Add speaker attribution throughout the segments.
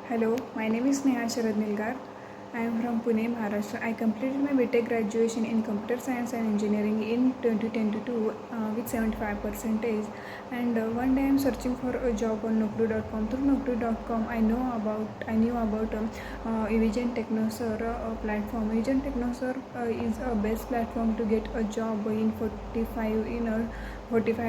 Speaker 1: Hello, my name is Sneha Sharad Nilgar. I am from Pune, Maharashtra. I completed my BTech graduation in Computer Science and Engineering in 2022 with 75 percentage. And one day I am searching for a job on Naukri.com. Through Naukri.com, I knew about Evision Technoserve platform. Evision Technoserve is a best platform to get a job in 45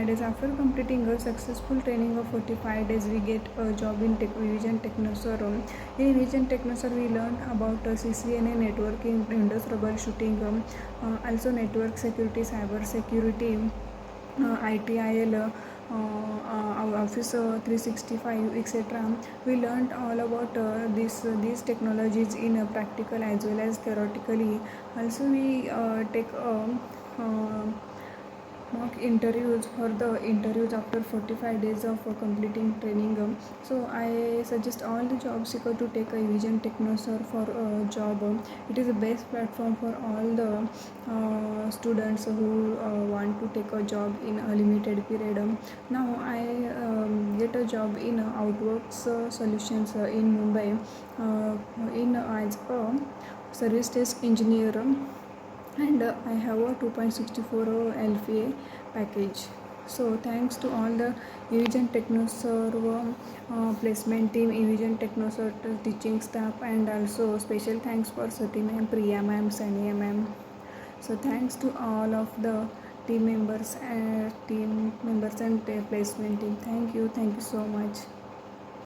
Speaker 1: days. After completing a successful training of 45 days, we get a job in Evision Technoserve. In Evision Technoserve, we learn about CCNA networking, Windows troubleshooting, also network security, cyber security, ITIL, Office 365, etc. We learned all about these technologies in practical as well as theoretically. Also, we take mock interviews for the interviews after 45 days of completing training. So I suggest all the job seeker to take a Evision Technoserve for a job. It is the best platform for all the students who want to take a job in a limited period. Now I get a job in OutworX Solutions in Mumbai in as a service desk engineer, and I have a 2.64 LPA package. So thanks to all the Evision Technoserve placement team, Evision Technoserve teaching staff, and also special thanks for Sati ma'am, Priya ma'am, Sania ma'am. So thanks to all of the team members and placement team. Thank you so much.